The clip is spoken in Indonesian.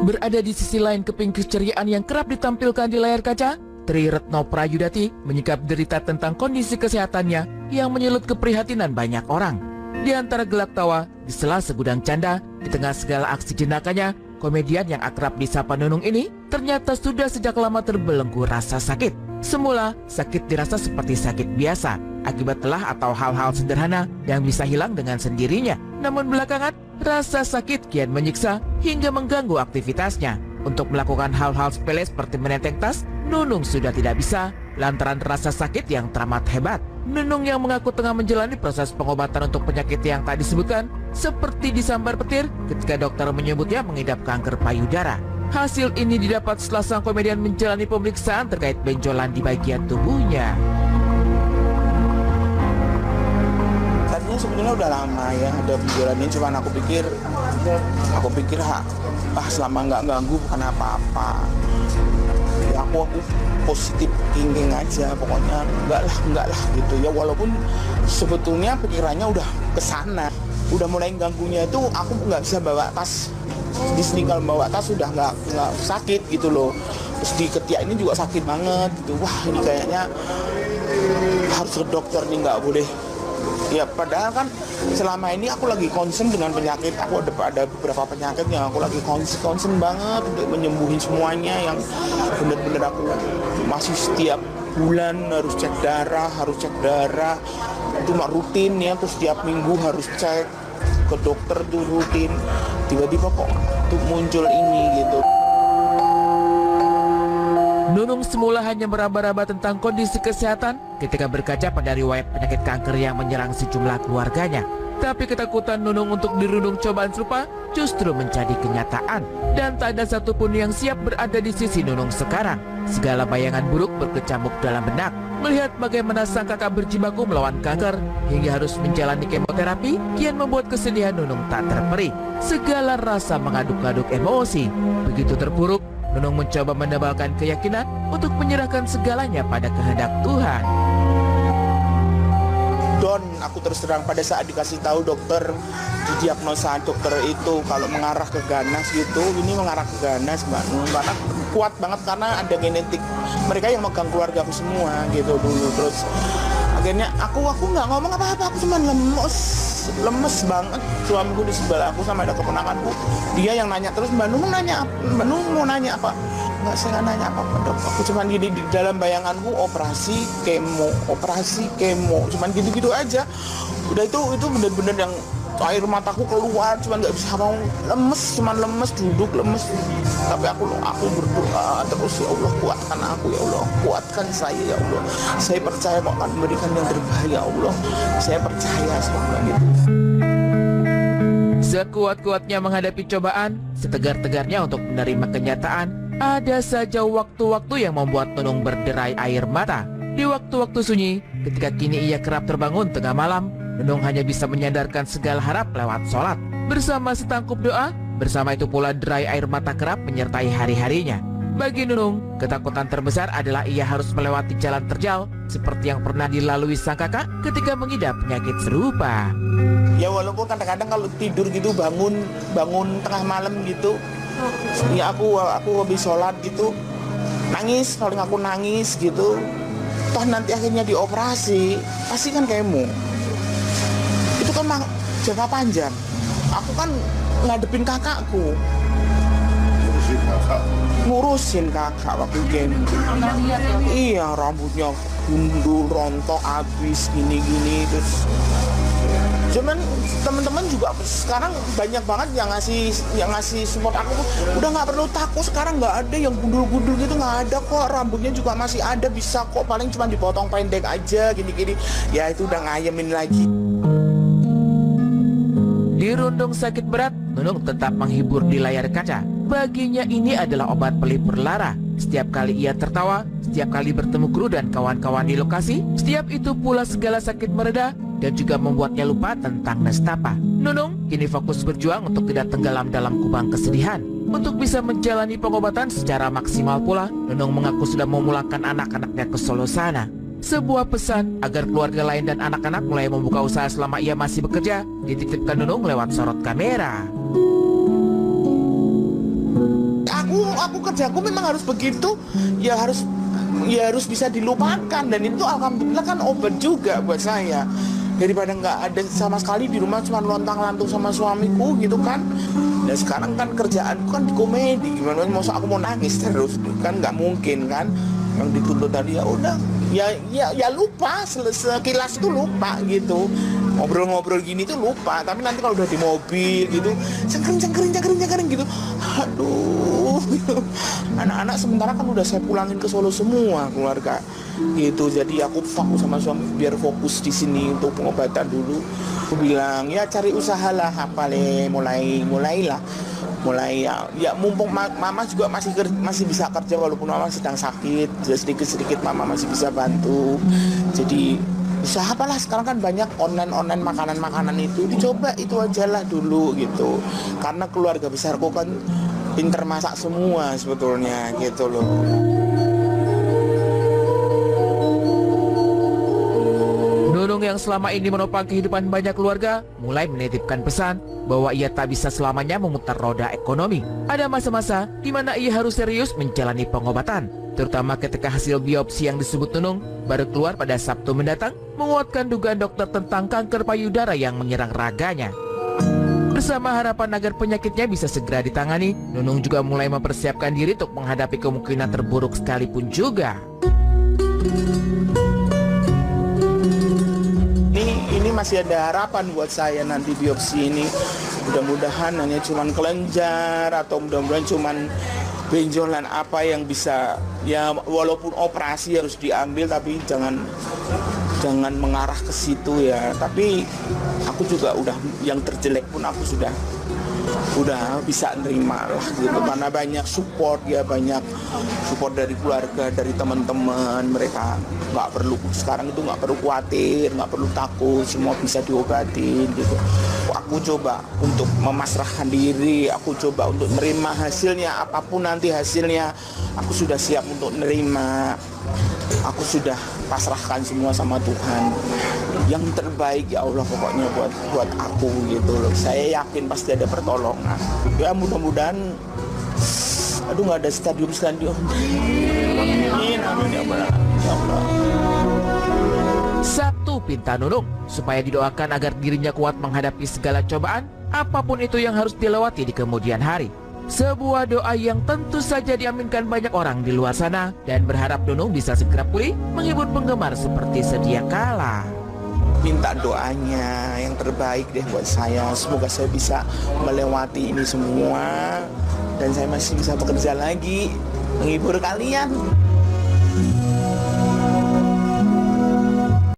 Berada di sisi lain keping keceriaan yang kerap ditampilkan di layar kaca, Tri Retno Prayudati menyikap derita tentang kondisi kesehatannya yang menyulut keprihatinan banyak orang. Di antara gelak tawa, di sela segudang canda, di tengah segala aksi jenakanya, komedian yang akrab disapa Nunung ini ternyata sudah sejak lama terbelenggu rasa sakit. Semula, sakit dirasa seperti sakit biasa, akibat lelah atau hal-hal sederhana yang bisa hilang dengan sendirinya. Namun belakangan, rasa sakit kian menyiksa hingga mengganggu aktivitasnya. Untuk melakukan hal-hal sepele seperti menenteng tas, Nunung sudah tidak bisa lantaran rasa sakit yang teramat hebat. Nunung yang mengaku tengah menjalani proses pengobatan untuk penyakit yang tak disebutkan seperti disambar petir ketika dokter menyebutnya mengidap kanker payudara. Hasil ini didapat setelah sang komedian menjalani pemeriksaan terkait benjolan di bagian tubuhnya. Tadinya sebetulnya udah lama ya ada benjolan ini, cuman aku pikir selama nggak ganggu bukan apa-apa. Ya aku positif thinking aja, pokoknya enggak lah gitu ya, walaupun sebetulnya pikirannya udah kesana, udah mulai ganggunya itu aku nggak bisa bawa tas. Di sini kalau bawa tas sudah nggak sakit gitu loh, terus di ketiak ini juga sakit banget gitu. Wah ini kayaknya harus ke dokter nih, nggak boleh. Ya padahal kan selama ini aku lagi concern dengan penyakit, aku ada beberapa penyakit yang aku lagi concern banget untuk menyembuhin semuanya, yang bener-bener aku masih setiap bulan harus cek darah itu mah rutin ya, terus setiap minggu harus cek ke dokter tuh rutin. Tiba-tiba kok tuh muncul ini gitu. Nunung semula hanya meraba-raba tentang kondisi kesehatan ketika berkaca pada riwayat penyakit kanker yang menyerang sejumlah keluarganya. Tapi ketakutan Nunung untuk dirundung cobaan serupa justru menjadi kenyataan. Dan tak ada satupun yang siap berada di sisi Nunung sekarang. Segala bayangan buruk berkecamuk dalam benak. Melihat bagaimana sang kakak berjibaku melawan kanker hingga harus menjalani kemoterapi, kian membuat kesedihan Nunung tak terperi. Segala rasa mengaduk-aduk emosi. Begitu terpuruk, Nunung mencoba menebalkan keyakinan untuk menyerahkan segalanya pada kehendak Tuhan. Aku terus terang pada saat dikasih tahu dokter, didiagnosa dokter itu kalau mengarah ke ganas gitu, ini mengarah ke ganas Mbak Nung, karena kuat banget karena ada genetik mereka yang megang keluarga aku semua gitu dulu. Terus akhirnya aku nggak ngomong apa-apa, aku cuma lemes banget. Suamiku di sebelah aku sama ada keponakanku, dia yang nanya terus, Mbak Nung mau nanya apa? Nggak, saya nggak nanya apa-apa dok, aku cuma gini di dalam bayanganku operasi kemo, cuman gitu-gitu aja. Udah itu bener-bener yang air mataku keluar, cuman nggak bisa mau, lemes, duduk lemes. Tapi aku berdoa terus, ya Allah kuatkan aku, ya Allah kuatkan saya, ya Allah saya percaya kok akan memberikan yang terbaik, ya Allah saya percaya semoga gitu. Sekuat-kuatnya menghadapi cobaan, setegar-tegarnya untuk menerima kenyataan, ada saja waktu-waktu yang membuat Nunung berderai air mata. Di waktu-waktu sunyi, ketika kini ia kerap terbangun tengah malam, Nunung hanya bisa menyandarkan segala harap lewat sholat. Bersama setangkup doa, bersama itu pula derai air mata kerap menyertai hari-harinya. Bagi Nunung, ketakutan terbesar adalah ia harus melewati jalan terjal seperti yang pernah dilalui sang kakak ketika mengidap penyakit serupa. Ya walaupun kadang-kadang kalau tidur gitu bangun tengah malam gitu, ya aku habis sholat gitu nangis, paling aku nangis gitu. Toh nanti akhirnya dioperasi, pasti kan kemo. Itu kan jangka panjang. Aku kan ngadepin kakakku, ngurusin kakak waktu kemo. Iya, rambutnya gundul, rontok, habis gini-gini terus. Cuman teman-teman juga sekarang banyak banget yang ngasih support aku. Udah nggak perlu takut, sekarang nggak ada yang gundul-gundul gitu, nggak ada kok. Rambutnya juga masih ada, bisa kok, paling cuma dipotong pendek aja gini-gini. Ya itu udah ngayemin lagi. Dirundung sakit berat, Nunung tetap menghibur di layar kaca. Baginya ini adalah obat pelipur lara. Setiap kali ia tertawa, setiap kali bertemu kru dan kawan-kawan di lokasi, setiap itu pula segala sakit mereda dan juga membuatnya lupa tentang nestapa. Nunung kini fokus berjuang untuk tidak tenggelam dalam kubang kesedihan. Untuk bisa menjalani pengobatan secara maksimal pula, Nunung mengaku sudah memulangkan anak-anaknya ke Solo sana. Sebuah pesan agar keluarga lain dan anak-anak mulai membuka usaha selama ia masih bekerja dititipkan Nunung lewat sorot kamera. aku kerjaku memang harus begitu, ya harus bisa dilupakan, dan itu alhamdulillah kan obat juga buat saya, daripada nggak ada sama sekali di rumah, cuma lontang-lantung sama suamiku gitu kan. Dan sekarang kan kerjaanku kan di komedi, gimana masa aku mau nangis terus kan, nggak mungkin kan. Yang dituntut tadi ya udah, ya lupa, sekilas itu lupa gitu, ngobrol-ngobrol gini tuh lupa. Tapi nanti kalau udah di mobil gitu, cengkering gitu, aduh gitu. Anak-anak sementara kan udah saya pulangin ke Solo semua keluarga gitu, jadi aku fokus sama suami biar fokus di sini untuk pengobatan dulu. Aku bilang ya cari usaha lah, apa mulailah ya mumpung mama juga masih bisa kerja walaupun mama sedang sakit, sedikit mama masih bisa bantu. Jadi usaha apalah, sekarang kan banyak online makanan itu, dicoba itu aja lah dulu gitu, karena keluarga besarku kan pinter masak semua sebetulnya gitu loh. Nunung yang selama ini menopang kehidupan banyak keluarga mulai menitipkan pesan bahwa ia tak bisa selamanya memutar roda ekonomi. Ada masa-masa di mana ia harus serius menjalani pengobatan, terutama ketika hasil biopsi yang disebut Nunung baru keluar pada Sabtu mendatang menguatkan dugaan dokter tentang kanker payudara yang menyerang raganya. Bersama harapan agar penyakitnya bisa segera ditangani, Nunung juga mulai mempersiapkan diri untuk menghadapi kemungkinan terburuk sekalipun juga. Ini masih ada harapan buat saya nanti biopsi ini. Mudah-mudahan hanya cuman kelenjar atau mudah-mudahan cuman benjolan apa yang bisa, ya walaupun operasi harus diambil tapi jangan mengarah ke situ ya. Tapi aku juga udah, yang terjelek pun aku sudah bisa nerima lah gitu, karena banyak support dari keluarga, dari teman-teman. Mereka nggak perlu, sekarang itu nggak perlu khawatir, nggak perlu takut, semua bisa diobatin gitu. Aku coba untuk memasrahkan diri, aku coba untuk nerima hasilnya, apapun nanti hasilnya aku sudah siap untuk nerima. Aku sudah pasrahkan semua sama Tuhan. Yang terbaik ya Allah pokoknya buat aku gitu loh. Saya yakin pasti ada pertolongan. Ya mudah-mudahan, aduh nggak ada stadium. Amin ya Allah. Satu pinta Nunung supaya didoakan agar dirinya kuat menghadapi segala cobaan, apapun itu yang harus dilewati di kemudian hari. Sebuah doa yang tentu saja diaminkan banyak orang di luar sana, dan berharap Nunung bisa segera pulih menghibur penggemar seperti sedia kala. Minta doanya yang terbaik deh buat saya. Semoga saya bisa melewati ini semua dan saya masih bisa bekerja lagi menghibur kalian.